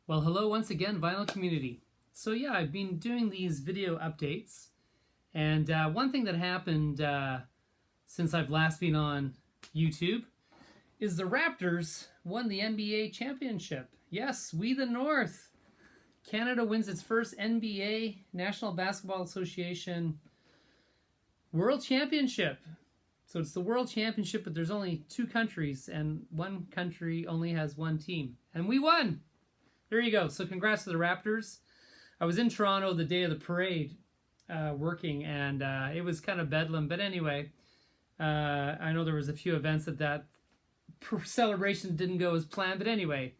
Well, hello once again, vinyl community. So yeah, I've been doing these video updates, and one thing that happened since I've last been on YouTube is the Raptors won the NBA championship. Yes, we the North. Canada wins its first NBA, National Basketball Association, World Championship. So it's the World Championship, but there's only two countries, and one country only has one team. And we won! There you go. So congrats to the Raptors. I was in Toronto the day of the parade working, and it was kind of bedlam. But anyway, I know there was a few events that celebration didn't go as planned. But anyway,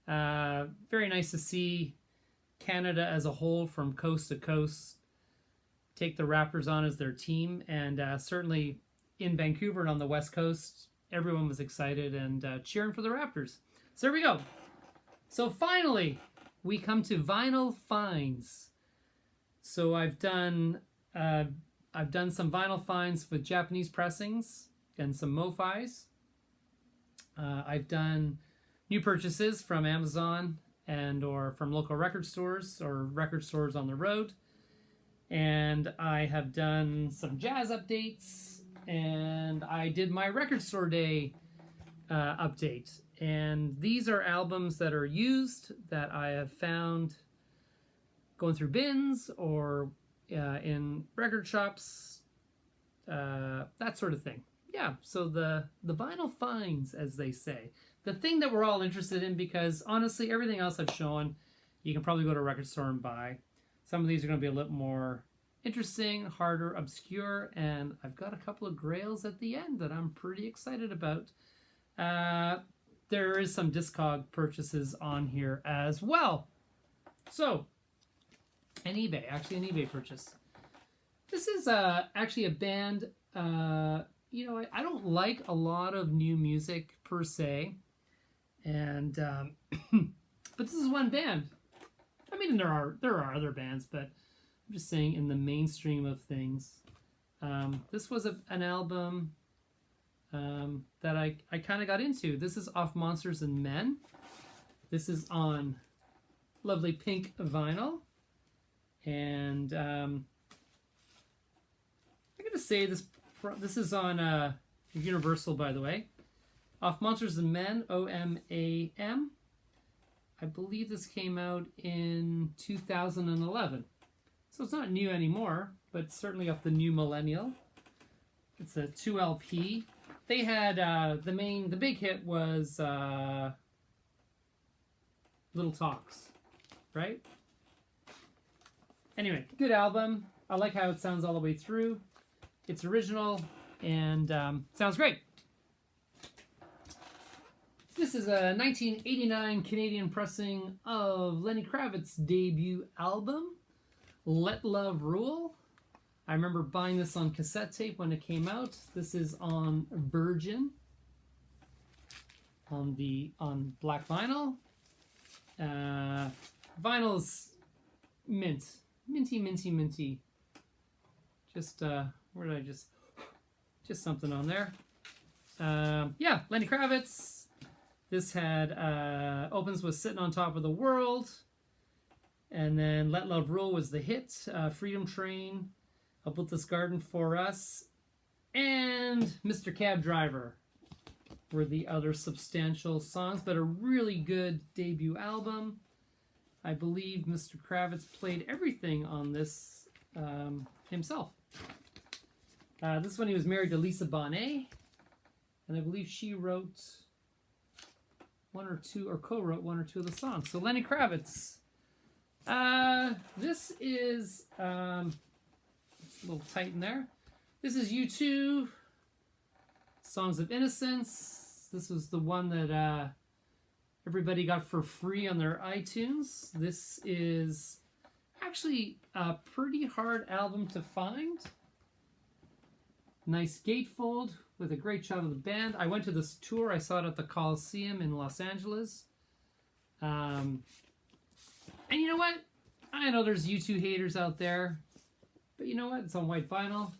very nice to see Canada as a whole from coast to coast take the Raptors on as their team. And certainly in Vancouver and on the West Coast, everyone was excited and cheering for the Raptors. So there we go. So finally, we come to vinyl finds. So I've done some vinyl finds with Japanese pressings and some MoFis. I've done new purchases from Amazon and or from local record stores or record stores on the road. And I have done some jazz updates, and I did my record store day update. And these are albums that are used that I have found going through bins or in record shops, that sort of thing. Yeah, so the vinyl finds, as they say. The thing that we're all interested in, because honestly, everything else I've shown, you can probably go to a record store and buy. Some of these are going to be a little more interesting, harder, obscure, and I've got a couple of Grails at the end that I'm pretty excited about. There is some Discog purchases on here as well. So, an eBay purchase. This is actually a band, I don't like a lot of new music per se, and but this is one band. I mean, there are other bands, but I'm just saying in the mainstream of things. This was an album that I kind of got into. This is off Monsters and Men. This is on lovely pink vinyl. And I'm going to say this is on Universal, by the way. Off Monsters and Men, OMAM. I believe this came out in 2011. So it's not new anymore, but certainly off the new millennial. It's a 2LP. They had the big hit was Little Talks, right? Anyway, good album. I like how it sounds all the way through. It's original and sounds great. This is a 1989 Canadian pressing of Lenny Kravitz's debut album, Let Love Rule. I remember buying this on cassette tape when it came out. This is on Virgin, on black vinyl. Vinyl's minty. Just where did I just something on there? Yeah, Lenny Kravitz. This had opens with Sitting on Top of the World, and then Let Love Rule was the hit. Freedom Train, I Built This Garden for Us, and Mr. Cab Driver were the other substantial songs, but a really good debut album. I believe Mr. Kravitz played everything on this himself. This one he was married to Lisa Bonet, and I believe she wrote one or two, or co-wrote one or two of the songs. So Lenny Kravitz. This is it's a little tight in there. This is U2, Songs of Innocence. This was the one that everybody got for free on their iTunes. This is actually a pretty hard album to find. Nice gatefold with a great shot of the band. I went to this tour. I saw it at the Coliseum in Los Angeles. And you know what? I know there's U2 haters out there, but you know what? It's on white vinyl.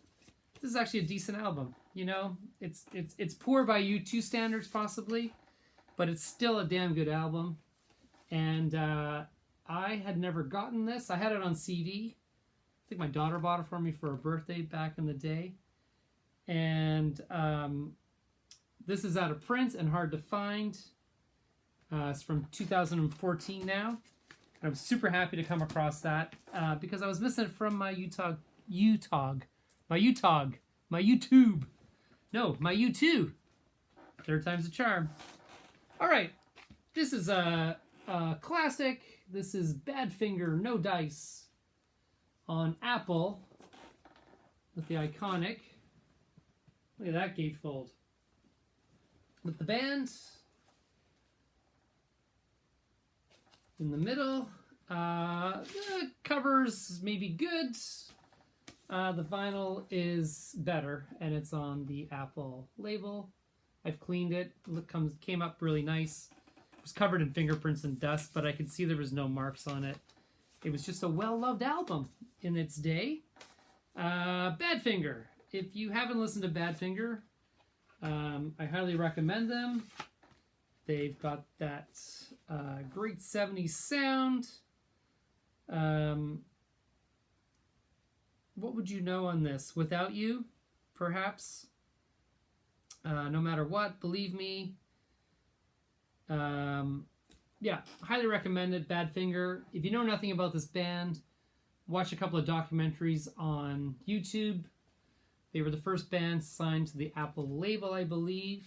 This is actually a decent album. You know, it's poor by U2 standards possibly, but it's still a damn good album. And I had never gotten this. I had it on CD. I think my daughter bought it for me for a birthday back in the day. And this is out of print and hard to find. It's from 2014 now. And I'm super happy to come across that because I was missing it from my YouTube. No, my YouTube. Third time's a charm. All right, this is a classic. This is Badfinger, No Dice on Apple with the iconic. Look at that gatefold. With the band in the middle. The cover's maybe good. The vinyl is better, and it's on the Apple label. I've cleaned it. Came up really nice. It was covered in fingerprints and dust, but I could see there was no marks on it. It was just a well-loved album in its day. Badfinger. If you haven't listened to Badfinger, I highly recommend them. They've got that great 70s sound. What would you know on this? Without You, perhaps? No Matter What, Believe Me. Yeah, highly recommend it, Badfinger. If you know nothing about this band, watch a couple of documentaries on YouTube. They were the first band signed to the Apple label, I believe,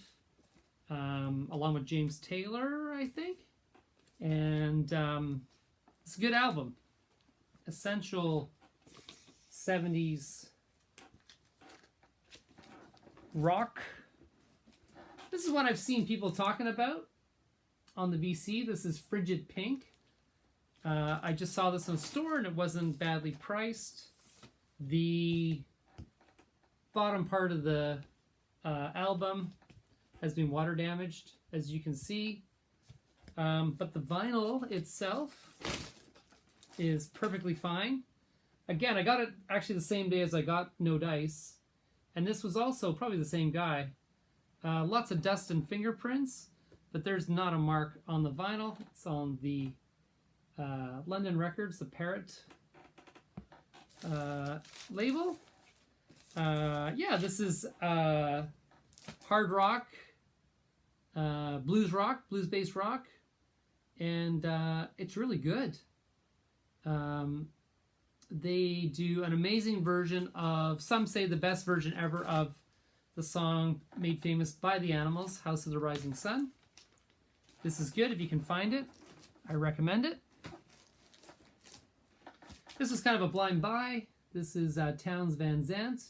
along with James Taylor, I think. And it's a good album. Essential 70s rock. This is what I've seen people talking about on the VC. This is Frigid Pink. I just saw this in a store and it wasn't badly priced. The bottom part of the album has been water damaged, as you can see. But the vinyl itself is perfectly fine. Again, I got it actually the same day as I got No Dice. And this was also probably the same guy. Lots of dust and fingerprints, but there's not a mark on the vinyl. It's on the London Records, the Parrot label. Yeah, this is hard rock, blues-based rock, and it's really good. They do an amazing version of, some say the best version ever, of the song made famous by the Animals, House of the Rising Sun. This is good if you can find it. I recommend it. This is kind of a blind buy. This is Townes Van Zandt,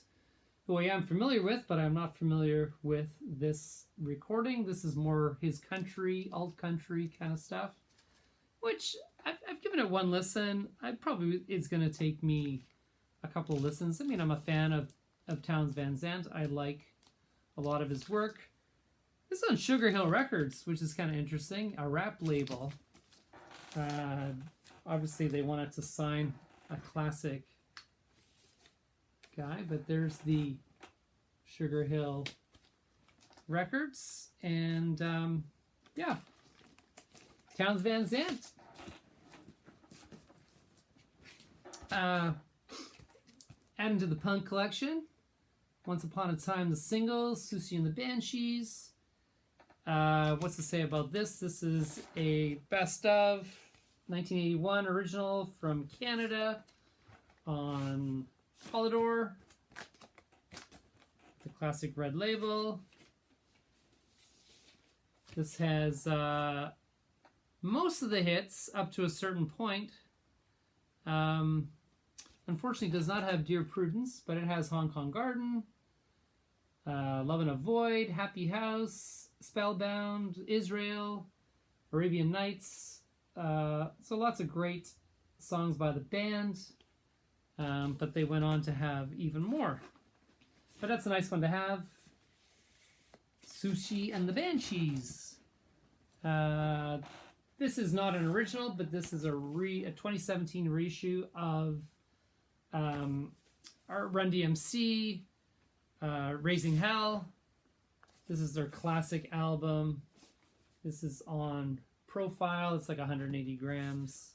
who I am familiar with, but I'm not familiar with this recording. This is more his country, alt country kind of stuff, which I've given it one listen. It's going to take me a couple of listens. I mean, I'm a fan of Townes Van Zandt. I like a lot of his work. This is on Sugar Hill Records, which is kind of interesting, a rap label. Obviously, they wanted to sign a classic guy, but there's the Sugar Hill Records, and yeah, Townes Van Zandt. Adding to the punk collection, Once Upon a Time, the singles, Susie and the Banshees. What's to say about this? This is a best of 1981 original from Canada on Polydor, the classic red label. This has most of the hits up to a certain point. Unfortunately, it does not have Dear Prudence, but it has Hong Kong Garden, Love in a Void, Happy House, Spellbound, Israel, Arabian Nights. So lots of great songs by the band, but they went on to have even more. But that's a nice one to have. Sushi and the Banshees. This is not an original, but this is a 2017 reissue of Run DMC, Raising Hell. This is their classic album. This is on profile. It's like 180 grams.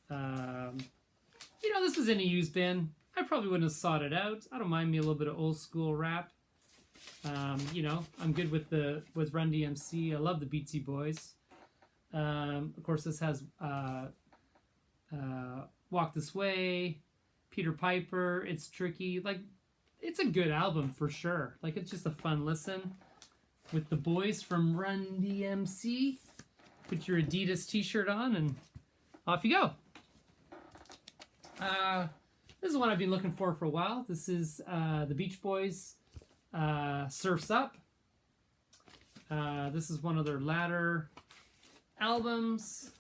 You know, this is in a used bin. I probably wouldn't have sought it out. I don't mind me a little bit of old school rap. You know, I'm good with Run DMC. I love the Beatsy Boys. Of course, this has Walk This Way, Peter Piper. It's Tricky. Like, it's a good album for sure. Like, it's just a fun listen with the boys from Run DMC. Put your Adidas t-shirt on and off you go. This is one I've been looking for a while. This is the Beach Boys, Surf's Up. This is one of their latter albums.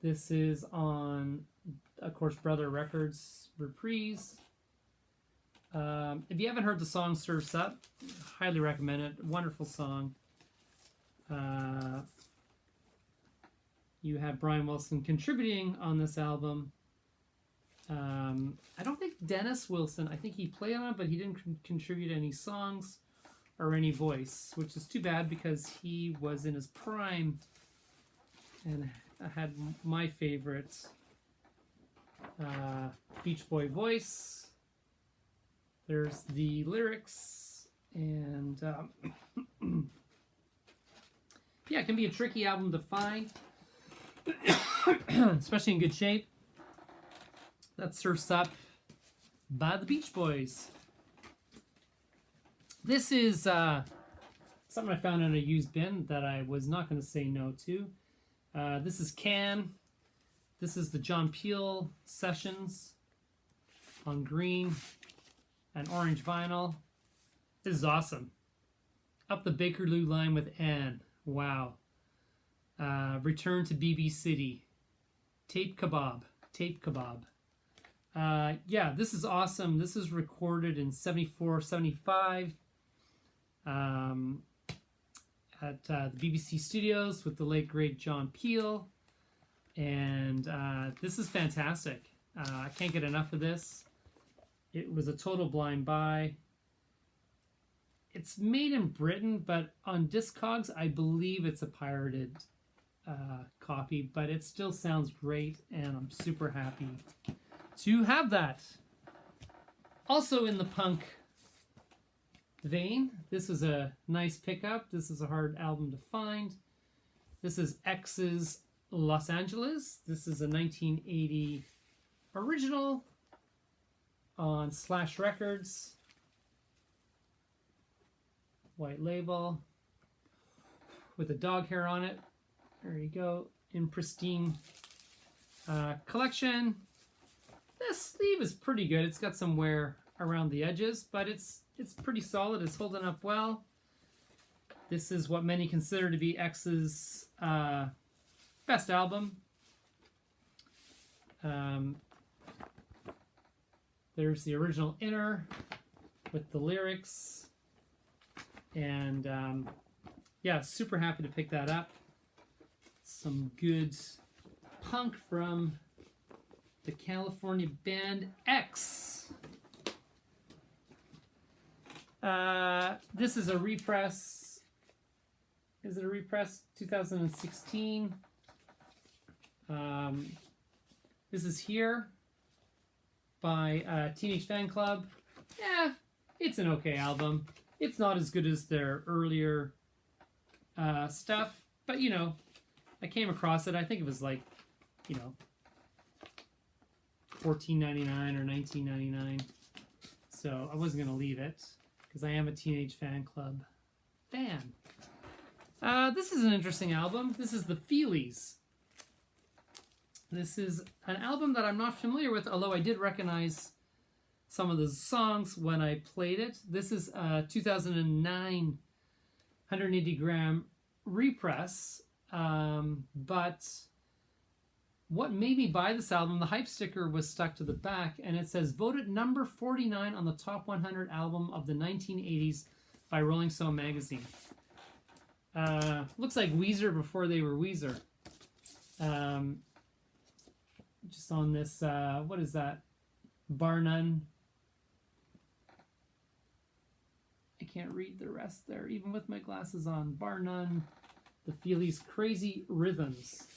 This is on, of course, Brother Records Reprise. If you haven't heard the song Surf's Up, highly recommend it. Wonderful song. You have Brian Wilson contributing on this album. I don't think Dennis Wilson, I think he played on it, but he didn't contribute any songs or any voice, which is too bad because he was in his prime and had my favorite Beach Boy voice. There's the lyrics, and yeah, it can be a tricky album to find, especially in good shape. That's Surf's Up by the Beach Boys. This is something I found in a used bin that I was not going to say no to. This is Can. This is the John Peel sessions on green and orange vinyl. This is awesome. Up the Bakerloo line with Anne. Wow. Return to BB City. Tape Kebab. Tape Kebab. Yeah, this is awesome. This is recorded in 74, 75 at the BBC Studios with the late, great John Peel. And this is fantastic. I can't get enough of this. It was a total blind buy. It's made in Britain, but on Discogs, I believe it's a pirated copy, but it still sounds great, and I'm super happy to have that. Also in the punk vein, this is a nice pickup. This is a hard album to find. This is X's Los Angeles. This is a 1980 original on Slash Records. White label with a dog hair on it. There you go. In pristine collection. This sleeve is pretty good. It's got some wear around the edges, but it's pretty solid. It's holding up well. This is what many consider to be X's best album. There's the original inner with the lyrics. And yeah, super happy to pick that up. Some good punk from the California band X. This is a repress. Is it a repress? 2016. This is Here by Teenage Fan Club. Yeah, it's an okay album. It's not as good as their earlier stuff, but you know, I came across it. I think it was like, you know, $14.99 or $19.99. So I wasn't gonna leave it because I am a Teenage Fan Club fan. This is an interesting album. This is the Feelies. This is an album that I'm not familiar with, although I did recognize some of the songs when I played it. This is a 2009 180 gram repress, but what made me buy this album, the hype sticker was stuck to the back, and it says, voted number 49 on the top 100 album of the 1980s by Rolling Stone magazine. Looks like Weezer before they were Weezer. Just on this, what is that? Bar None. I can't read the rest there, even with my glasses on. Bar None. The Feelies' Crazy Rhythms.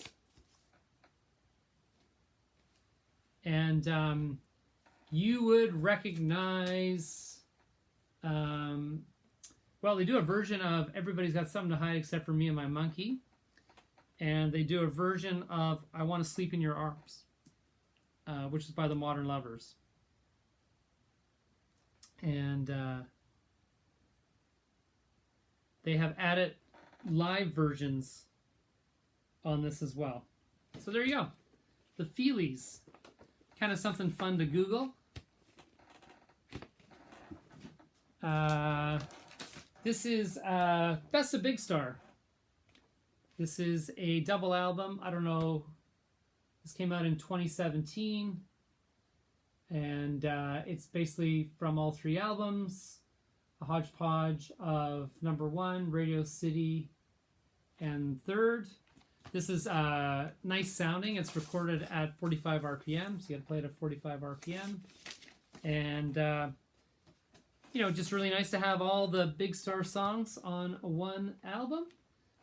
And you would recognize, well, they do a version of Everybody's Got Something to Hide Except for Me and My Monkey. And they do a version of I Want to Sleep in Your Arms, which is by the Modern Lovers. And they have added live versions on this as well. So there you go. The Feelies. Kind of something fun to Google. This is Best of Big Star. This is a double album. I don't know. This came out in 2017. And it's basically from all three albums. A hodgepodge of number one, Radio City, and third. This is nice sounding. It's recorded at 45 RPM, so you got to play it at 45 RPM. And, you know, just really nice to have all the Big Star songs on one album.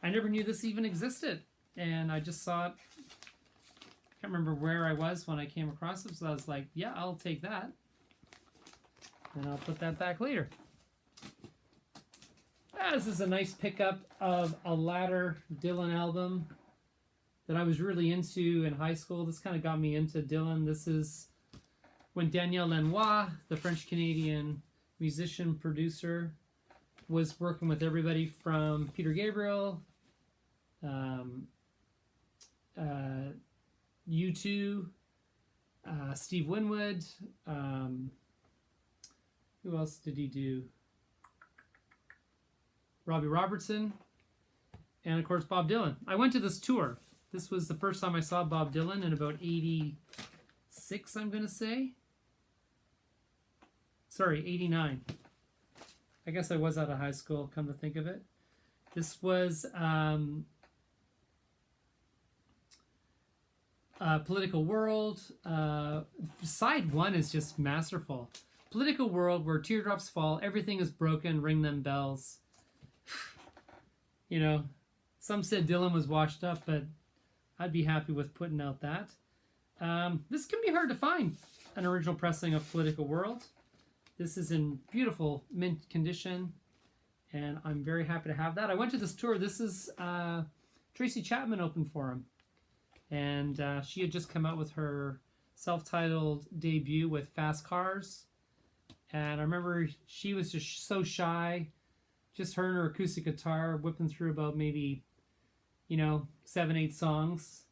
I never knew this even existed, and I just saw it. I can't remember where I was when I came across it, so I was like, yeah, I'll take that. And I'll put that back later. This is a nice pickup of a latter Dylan album that I was really into in high school. This kind of got me into Dylan. This is when Daniel Lanois, the French-Canadian musician, producer, was working with everybody from Peter Gabriel, U2, Steve Winwood. Who else did he do? Robbie Robertson, and of course Bob Dylan. I went to this tour. This was the first time I saw Bob Dylan in about 86, I'm going to say. Sorry, 89. I guess I was out of high school, come to think of it. This was Political World. Side one is just masterful. Political World, where teardrops fall, everything is broken, ring them bells. You know, some said Dylan was washed up, but I'd be happy with putting out that. This can be hard to find, an original pressing of Political World. This is in beautiful mint condition, and I'm very happy to have that. I went to this tour. This is Tracy Chapman opened for him, and she had just come out with her self-titled debut with Fast Cars, and I remember she was just so shy. Just her and her acoustic guitar whipping through about maybe, 7-8 songs.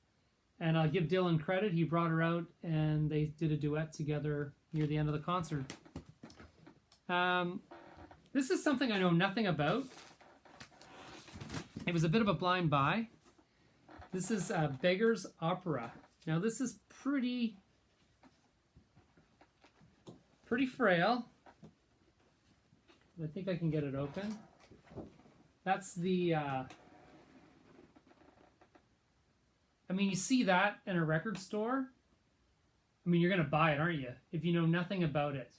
And I'll give Dylan credit. He brought her out and they did a duet together near the end of the concert. This is something I know nothing about. It was a bit of a blind buy. This is Beggar's Opera. Now this is pretty frail. I think I can get it open. That's the, you see that in a record store. You're going to buy it, aren't you? If you know nothing about it.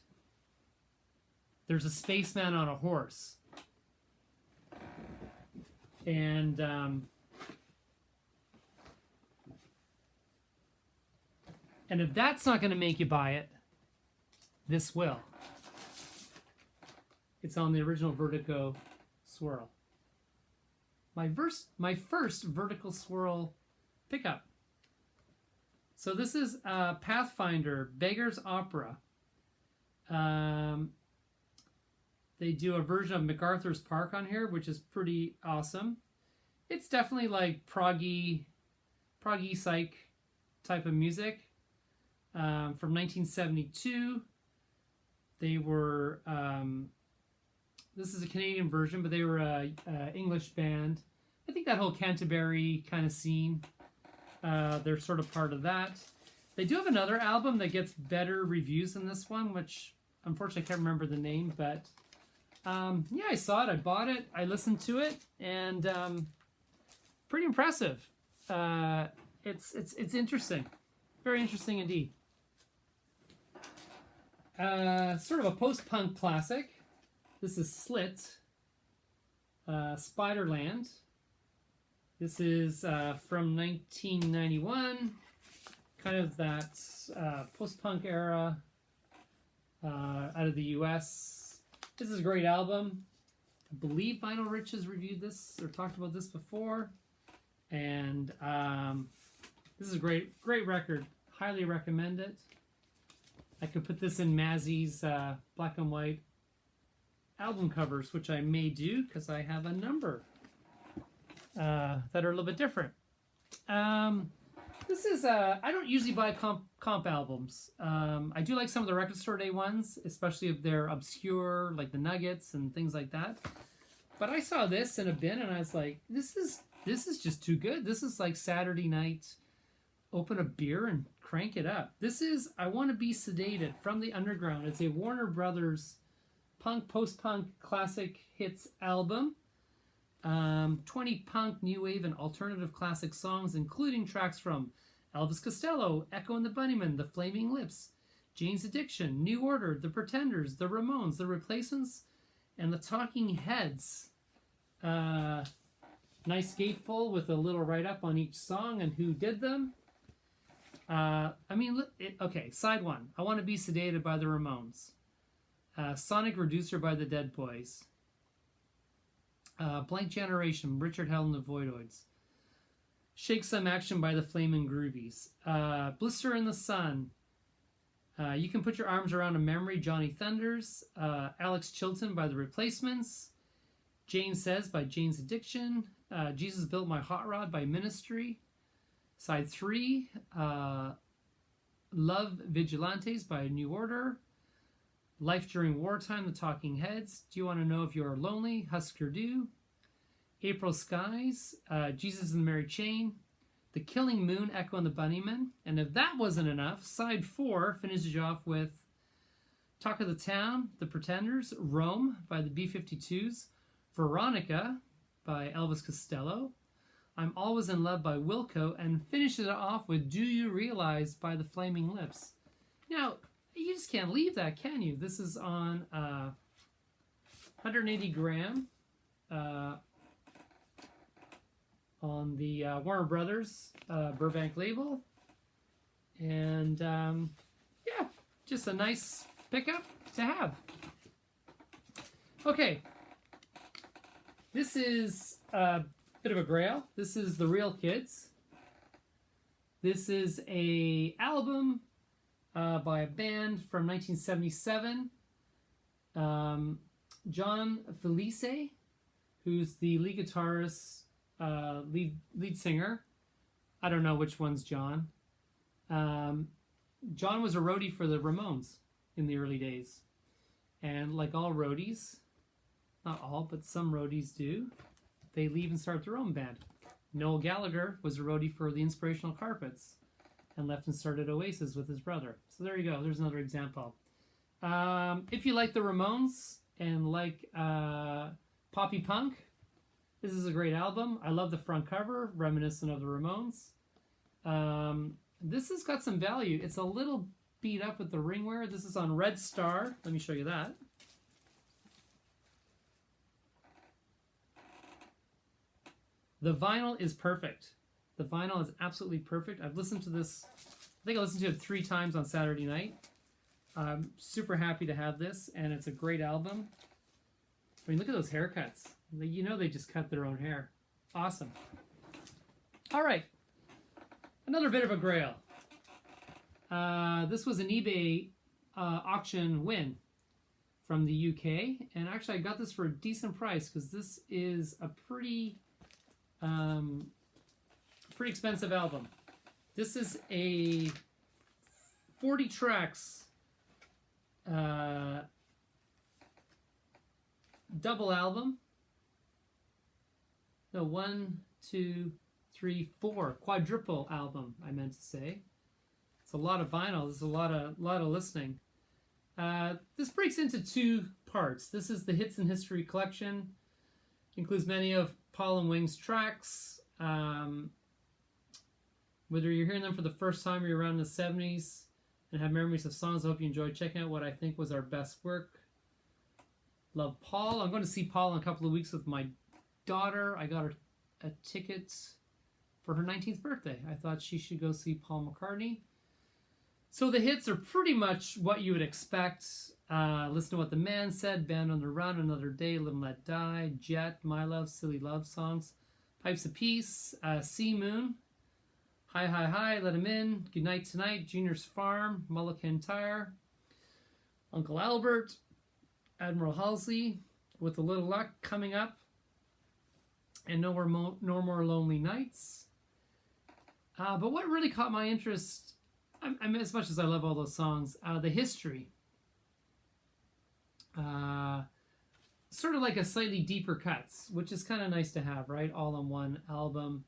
There's a spaceman on a horse. And, and if that's not going to make you buy it, this will. It's on the original Vertigo Swirl. My first Vertical Swirl pickup. So this is Pathfinder, Beggar's Opera. They do a version of MacArthur's Park on here, which is pretty awesome. It's definitely like proggy psych type of music. From 1972. They were... this is a Canadian version, but they were a English band. I think that whole Canterbury kind of scene, they're sort of part of that. They do have another album that gets better reviews than this one, which unfortunately I can't remember the name, but yeah, I saw it, I bought it, I listened to it, and pretty impressive. It's interesting, very interesting indeed. Sort of a post-punk classic. This is Slit, Spiderland. This is from 1991, kind of that post-punk era out of the US. This is a great album. I believe Vinyl Rich has reviewed this or talked about this before. And this is a great record. Highly recommend it. I could put this in Mazzy's black and white album covers, which I may do because I have a number that are a little bit different. This is, I don't usually buy comp albums. I do like some of the record store day ones, especially if they're obscure, like the Nuggets and things like that. But I saw this in a bin and I was like, this is just too good. This is like Saturday night, open a beer and crank it up. This is I Want to Be Sedated from the Underground. It's a Warner Brothers punk, post-punk classic hits album. 20 punk, new wave, and alternative classic songs, including tracks from Elvis Costello, Echo and the Bunnymen, The Flaming Lips, Jane's Addiction, New Order, The Pretenders, The Ramones, The Replacements, and The Talking Heads. Nice gatefold with a little write-up on each song and who did them. Okay, side one. I Want to Be Sedated by the Ramones. Sonic Reducer by the Dead Boys. Blank Generation, Richard Hell and the Voidoids. Shake Some Action by the Flamin' Groovies. Blister in the Sun. You Can Put Your Arms Around a Memory, Johnny Thunders. Alex Chilton by the Replacements. Jane Says by Jane's Addiction. Jesus Built My Hot Rod by Ministry. Side 3. Love Vigilantes by New Order. Life During Wartime, The Talking Heads. Do You Want to Know If You Are Lonely? Husker Du. April Skies. Jesus and the Mary Chain. The Killing Moon, Echo and the Bunnymen. And if that wasn't enough, side 4 finishes you off with Talk of the Town, The Pretenders. Rome by the B-52s. Veronica by Elvis Costello. I'm Always in Love by Wilco. And finishes it off with Do You Realize by the Flaming Lips. Now, you just can't leave that, can you? This is on 180 gram on the Warner Brothers Burbank label. And yeah, just a nice pickup to have. Okay. This is a bit of a grail. This is The Real Kids. This is a album by a band from 1977. John Felice, who's the lead guitarist, lead singer. I don't know which one's John. John was a roadie for the Ramones in the early days. And like all roadies, not all, but some roadies do, they leave and start their own band. Noel Gallagher was a roadie for the Inspirational Carpets and left and started Oasis with his brother. So there you go. There's another example. If you like the Ramones and like poppy punk, this is a great album. I love the front cover, reminiscent of the Ramones. This has got some value. It's a little beat up with the ringwear. This is on Red Star. Let me show you that. The vinyl is perfect. The vinyl is absolutely perfect. I've listened to this, I think I listened to it 3 times on Saturday night. I'm super happy to have this, and it's a great album. I mean, look at those haircuts. You know they just cut their own hair. Awesome. All right. Another bit of a grail. This was an eBay auction win from the UK, and actually I got this for a decent price because this is a pretty expensive album. This is a 40 tracks double album. No, 1, 2, 3, 4 quadruple album. I meant to say. It's a lot of vinyl. This is a lot of listening. This breaks into 2 parts. This is the Hits and History collection. Includes many of Paul and Wing's tracks. Whether you're hearing them for the first time or you're around in the 70s and have memories of songs, I hope you enjoyed checking out what I think was our best work. Love Paul. I'm going to see Paul in a couple of weeks with my daughter. I got her a ticket for her 19th birthday. I thought she should go see Paul McCartney. So the hits are pretty much what you would expect. Listen to What the Man Said, Band on the Run, Another Day, Live and Let Die, Jet, My Love, Silly Love Songs, Pipes of Peace, Sea Moon, Hi Hi Hi, Let Him In, Goodnight Tonight, Junior's Farm, Mullican Tire, Uncle Albert, Admiral Halsey, With a Little Luck coming up, and No More Lonely Nights. But what really caught my interest, as much as I love all those songs, the history. Sort of like a slightly deeper cuts, which is kind of nice to have, right? All on one album.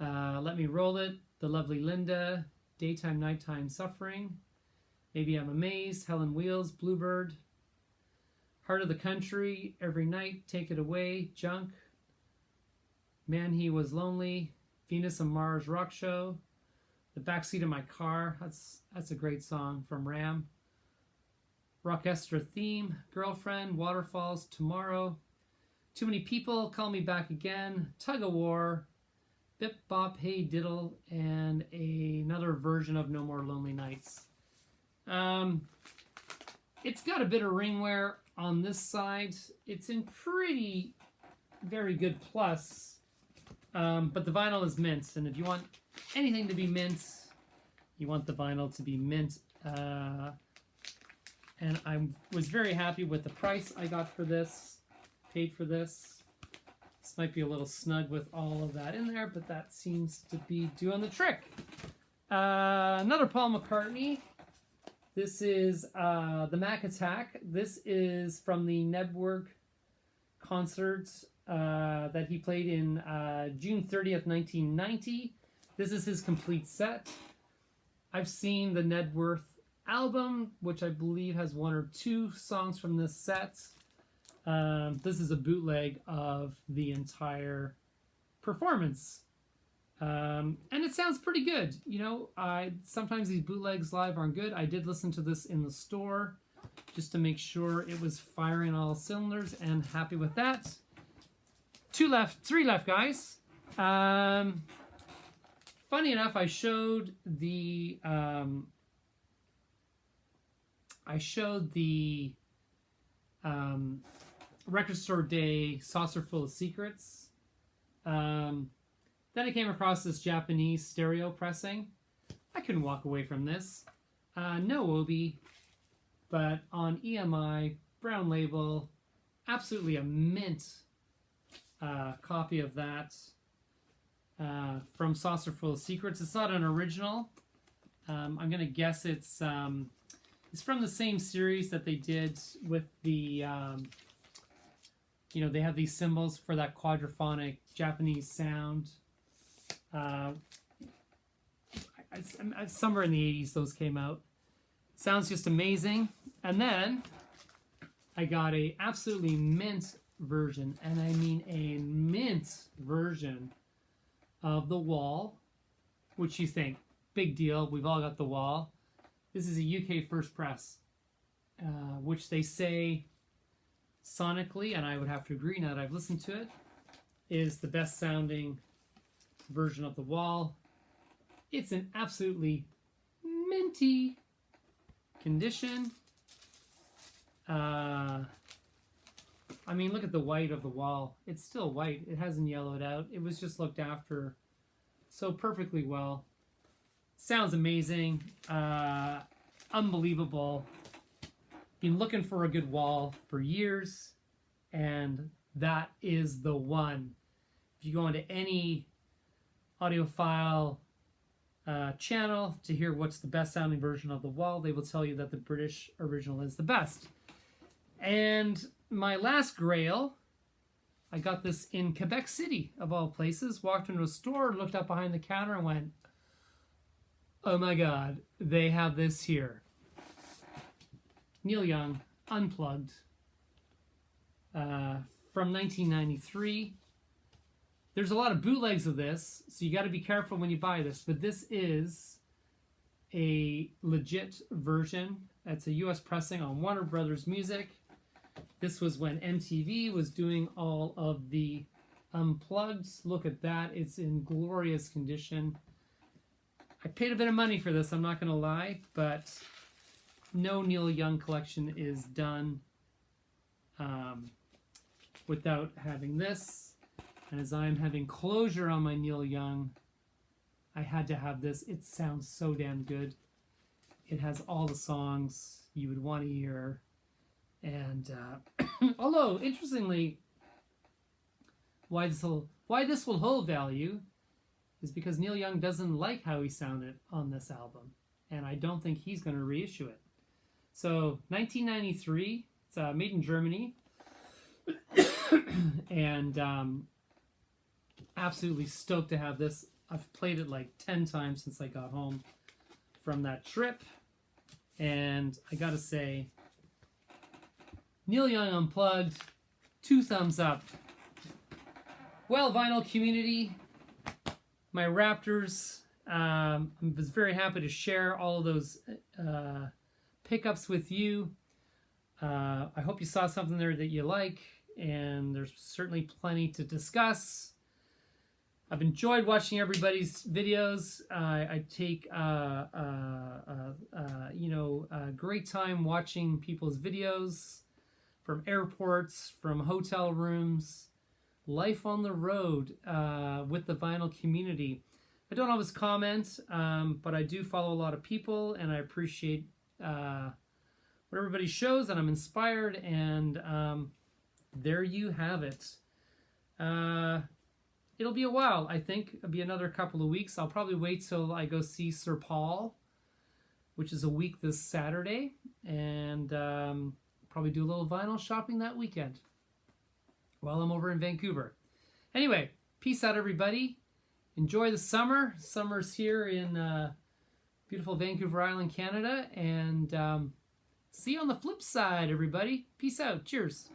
Let Me Roll It, The Lovely Linda, Daytime, Nighttime, Suffering, Maybe I'm Amazed, Helen Wheels, Bluebird, Heart of the Country, Every Night, Take It Away, Junk, Man He Was Lonely, Venus and Mars Rock Show, The Backseat of My Car, that's a great song from Ram, Rockestra Theme, Girlfriend, Waterfalls, Tomorrow, Too Many People, Call Me Back Again, Tug of War, Bip Bop Hey Diddle, and another version of No More Lonely Nights. It's got a bit of ring wear on this side. It's in pretty, very good plus, but the vinyl is mint, and if you want anything to be mint, you want the vinyl to be mint. And I was very happy with the price I got for this, paid for this. This might be a little snug with all of that in there, but that seems to be doing the trick. Another Paul McCartney. This is the Mac Attack. This is from the Nebwork concert that he played in June 30th, 1990. This is his complete set. I've seen the Nedworth album, which I believe has one or two songs from this set. This is a bootleg of the entire performance. And it sounds pretty good. You know, sometimes these bootlegs live aren't good. I did listen to this in the store just to make sure it was firing all cylinders, and happy with that. 2 left, 3 left, guys. Funny enough, I showed the Record Store Day Saucer Full of Secrets. Then I came across this Japanese stereo pressing. I couldn't walk away from this. No Obi, but on EMI, brown label, absolutely a mint copy of that from Saucer Full of Secrets. It's not an original. I'm going to guess it's from the same series that they did with the, they have these symbols for that quadraphonic Japanese sound. Somewhere in the 80s those came out. Sounds just amazing. And then I got a absolutely mint version, and I mean a mint version of The Wall, which you think, big deal, we've all got The Wall. This is a UK first press, which they say sonically, and I would have to agree now that I've listened to it, is the best sounding version of The Wall. It's an absolutely minty condition. I mean, look at the white of The Wall. It's still white. It hasn't yellowed out. It was just looked after so perfectly well. Sounds amazing. Unbelievable. Been looking for a good wall for years, and that is the one. If you go into any audiophile channel to hear what's the best sounding version of The Wall, they will tell you that the British original is the best. And my last Grail, I got this in Quebec City, of all places. Walked into a store, looked up behind the counter, and went, oh my God, they have this here. Neil Young, Unplugged, from 1993. There's a lot of bootlegs of this, so you got to be careful when you buy this, but this is a legit version. It's a US pressing on Warner Brothers Music. This was when MTV was doing all of the Unplugged. Look at that. It's in glorious condition. I paid a bit of money for this, I'm not going to lie, but no Neil Young collection is done without having this. And as I'm having closure on my Neil Young, I had to have this. It sounds so damn good. It has all the songs you would want to hear. And although, interestingly, why this will hold value is because Neil Young doesn't like how he sounded on this album. And I don't think he's going to reissue it. So, 1993, it's made in Germany. And absolutely stoked to have this. I've played it like 10 times since I got home from that trip. And I gotta say, Neil Young Unplugged, 2 thumbs up. Well, vinyl community, my Raptors, I was very happy to share all of those pickups with you. I hope you saw something there that you like, and there's certainly plenty to discuss. I've enjoyed watching everybody's videos. I take great time watching people's videos from airports, from hotel rooms, life on the road with the vinyl community. I don't always comment, but I do follow a lot of people, and I appreciate what everybody shows, and I'm inspired, and there you have it. It'll be a while, I think. It'll be another couple of weeks. I'll probably wait till I go see Sir Paul, which is a week this Saturday, and probably do a little vinyl shopping that weekend while I'm over in Vancouver. Anyway, peace out, everybody. Enjoy the summer. Summer's here in beautiful Vancouver Island, Canada, and see you on the flip side, everybody. Peace out. Cheers.